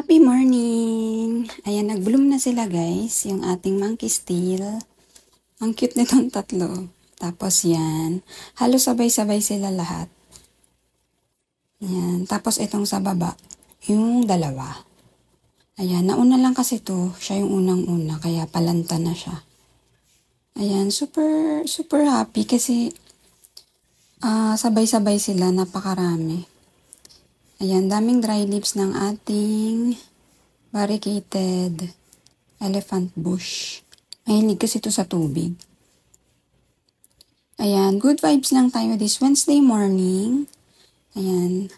Happy morning! Ayan, nag-bloom na sila guys, yung ating monkey steel. Ang cute nitong tatlo. Tapos yan, halos sabay-sabay sila lahat. Yan, tapos itong sa baba, yung dalawa. Ayan, nauna lang kasi to, siya yung unang-una, kaya palanta na siya. Ayan, super happy kasi sabay-sabay sila, napakarami. Ayan, daming dry leaves ng ating variegated elephant bush. Mahilig kasi ito sa tubig. Ayan, good vibes lang tayo this Wednesday morning. Ayan,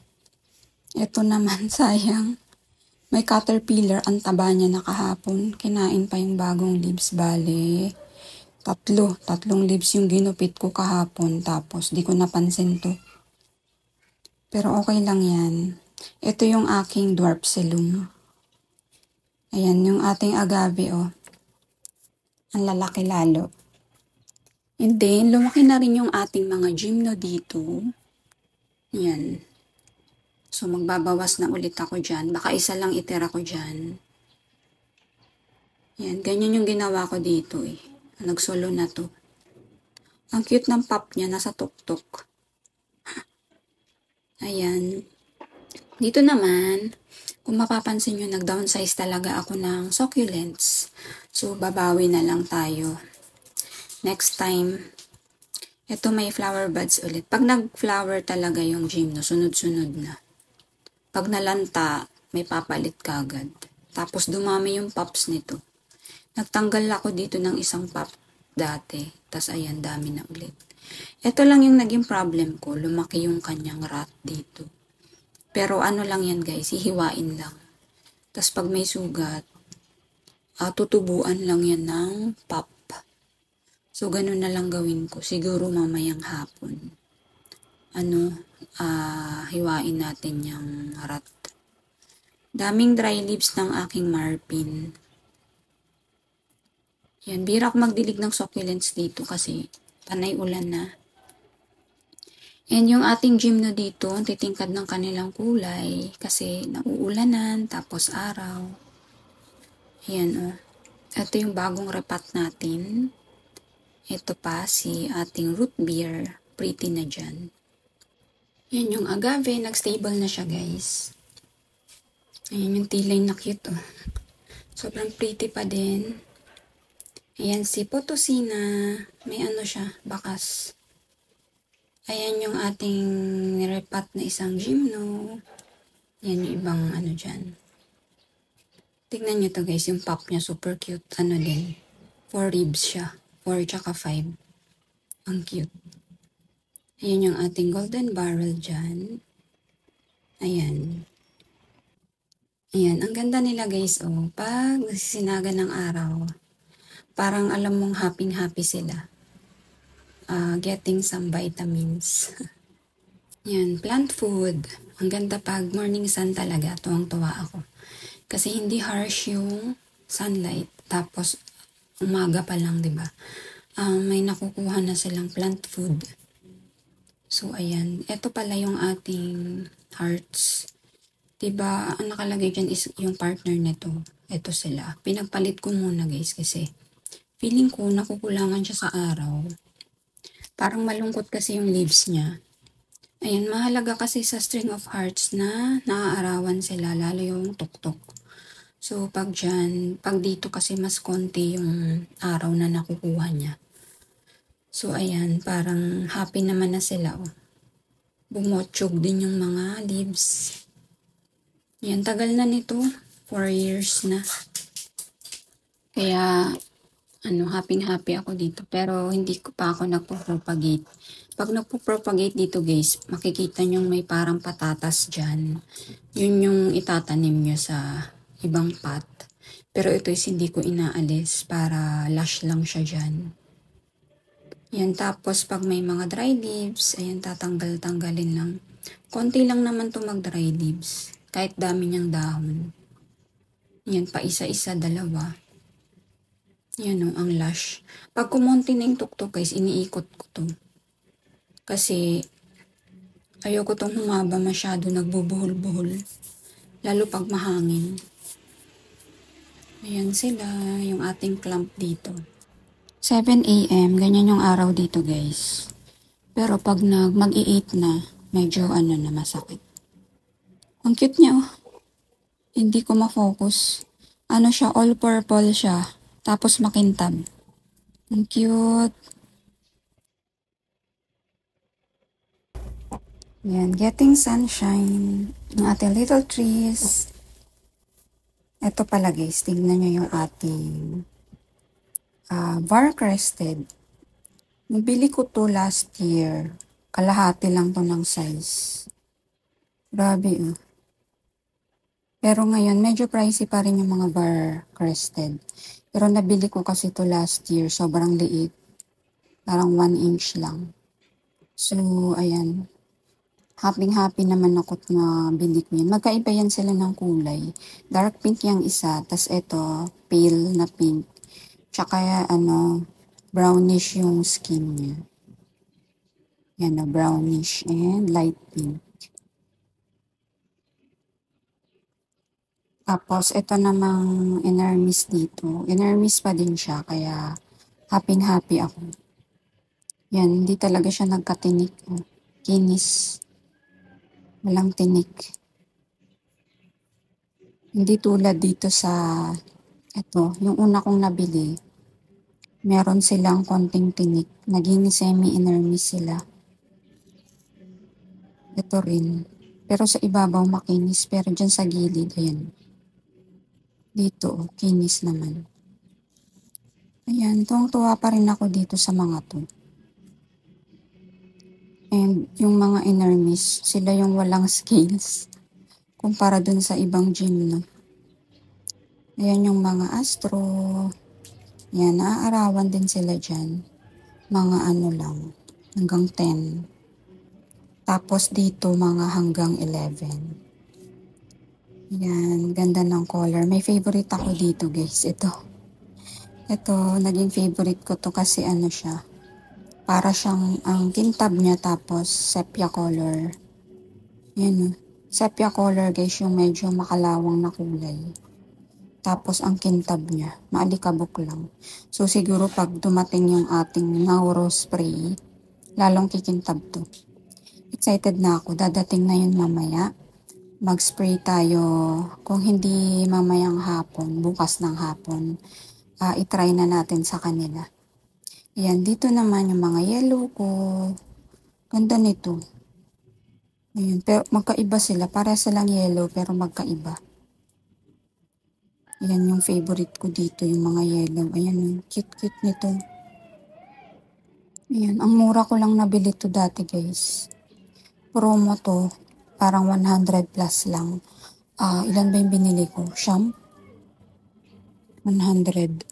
ito naman sayang. May caterpillar, ang taba niya na kahapon. Kinain pa yung bagong leaves, bale. Tatlong leaves yung ginupit ko kahapon, tapos di ko napansin to. Pero okay lang yan. Ito yung aking dwarf silum. Ayan, yung ating agave, oh. Ang lalaki lalo. And then, lumaki na rin yung ating mga gymno dito. Ayan. So, magbabawas na ulit ako dyan. Baka isa lang itira ko dyan. Ayan, ganyan yung ginawa ko dito eh. Nagsolo na to. Ang cute ng pop niya, nasa tuktok. Ayan. Dito naman, kung mapapansin nyo, nag-downsize talaga ako ng succulents. So, babawi na lang tayo. Next time, ito may flower buds ulit. Pag nag-flower talaga yung gymno, sunod-sunod na. Pag nalanta, may papalit kagad. Tapos dumami yung pops nito. Nagtanggal ako dito ng isang pop dati. Tapos ayan, dami na ulit. Ito lang yung naging problem ko. Lumaki yung kanyang rat dito. Pero ano lang yan guys, hihiwain lang. Tapos pag may sugat, tutubuan lang yan ng pop. So, ganun na lang gawin ko. Siguro mamayang hapon. Hiwain natin yung rat. Daming dry leaves ng aking marpin. Yan, bira ako magdilig ng succulents dito kasi panay ulan na. And yung ating gymno dito, ang titingkad ng kanilang kulay kasi nauulanan, tapos araw. Yan oh. Ito yung bagong repat natin. Ito pa si ating root beer. Pretty na dyan. Yan yung agave. Nag-stable na siya guys. Ayan yung tilay na cute oh. Sobrang pretty pa din. Ayan si Potosina. May ano siya, bakas. Ayan yung ating repat na isang gymno. Yan yung ibang ano dyan. Tignan nyo to guys, yung pop niya super cute. Ano din, 4 ribs siya. 4 tsaka 5. Ang cute. Ayan yung ating golden barrel dyan. Ayan. Ayan, ang ganda nila guys oh. Pag nasisinaga ng araw, parang alam mong happy sila. Getting some vitamins. Yan, plant food. Ang ganda pag morning sun talaga. Tuwang-tuwa ako. Kasi hindi harsh yung sunlight. Tapos, umaga pa lang, diba? May nakukuha na silang plant food. So, ayan. Ito pala yung ating hearts. Diba, ang nakalagay dyan is yung partner nito. Ito sila. Pinagpalit ko muna guys kasi feeling ko nakukulangan siya sa araw. Parang malungkot kasi yung leaves niya. Ayan, mahalaga kasi sa string of hearts na naaarawan sila, lalo yung tuktok. So, pag dito kasi mas konti yung araw na nakukuha niya. So, ayan, parang happy naman na sila. Oh. Bumotsyog din yung mga leaves. Ayan, tagal na nito. 4 years na. Kaya, happy ako dito. Pero, hindi ko pa ako nagpo-propagate. Pag nagpo-propagate dito guys, makikita nyo may parang patatas dyan. Yun yung itatanim nyo sa ibang pot. Pero ito is hindi ko inaalis para lush lang siya dyan. Yan, tapos pag may mga dry leaves, ayan, tatanggalin lang. Konti lang naman to mag-dry leaves. Kahit dami niyang dahon. Yan, pa isa-isa, dalawa. Yan o, ang lush. Pag kumonti na yung tuktok guys, iniikot ko to. Kasi, ayoko tong humaba masyado, nagbubuhol-buhol. Lalo pag mahangin. Ayan sila, yung ating clump dito. 7 a.m., ganyan yung araw dito guys. Pero pag mag-i-8 na, medyo na masakit. Ang cute niya oh. Hindi ko ma-focus. Ano siya, all purple siya. Tapos makintab. Ang cute. Yan, getting sunshine. Ng ating little trees. Ito pala guys, tignan nyo yung ating bar-crested. Nabili ko to last year. Kalahati lang to ng size. Grabe oh. Pero ngayon, medyo pricey pa rin yung mga bar-crested. Pero nabili ko kasi to last year. Sobrang liit. Parang 1 inch lang. So, ayan. Happy naman ako na bili ko yan. Magkaiba yan sila ng kulay. Dark pink yung isa. Tas ito, pale na pink. Tsaka brownish yung skin niya. Yan na, brownish and light pink. Tapos, ito namang inermis dito. Inermis pa din siya, kaya happy ako. Yan, hindi talaga siya nagkatinik. Kinis. Walang tinik. Hindi tulad dito sa, yung una kong nabili. Meron silang konting tinik. Naging semi-inermis sila. Ito rin. Pero sa ibabaw makinis. Pero dyan sa gilid, ayan. Dito, kinis naman. Ayan, tuwang-tuwa pa rin ako dito sa mga to. And yung mga inermis, sila yung walang scales. Kumpara dun sa ibang gym, no? Ayan yung mga astro. Yan, naaarawan din sila dyan. Mga lang, hanggang 10. Tapos dito, mga hanggang 11. Yan, ganda ng color. May favorite ako dito, guys. Ito, naging favorite ko to kasi siya. Para siyang, ang kintab niya tapos sepia color. Yan, sepia color guys, yung medyo makalawang na kulay. Tapos ang kintab niya, maalikabok lang. So siguro pag dumating yung ating Nauro spray, lalong kikintab to. Excited na ako, dadating na yun mamaya. Mag-spray tayo, kung hindi mamayang hapon, bukas ng hapon, itry na natin sa kanila. Ayan, dito naman yung mga yellow ko. Ganda nito. Ayan, pero magkaiba sila. Para silang yellow, pero magkaiba. Ayan yung favorite ko dito, yung mga yellow. Ayan, cute nito. Ayan, ang mura ko lang nabili to dati, guys. Promo to. Parang 100 plus lang. Ilan ba yung binili ko? Siyam? 100.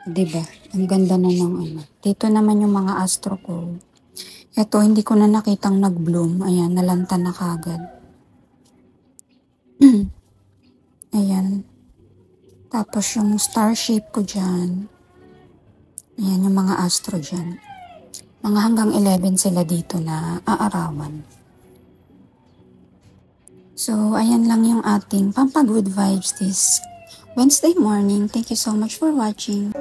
Diba? Ang ganda na ng Dito naman yung mga astro ko. Ito, hindi ko na nakitang nag-bloom. Ayan, nalanta na kagad. Ayan. Tapos yung star shape ko dyan. Ayan, yung mga astro dyan. Mga hanggang 11 sila dito na aarawan. So, ayan lang yung ating Pampa Good Vibes this Wednesday morning. Thank you so much for watching.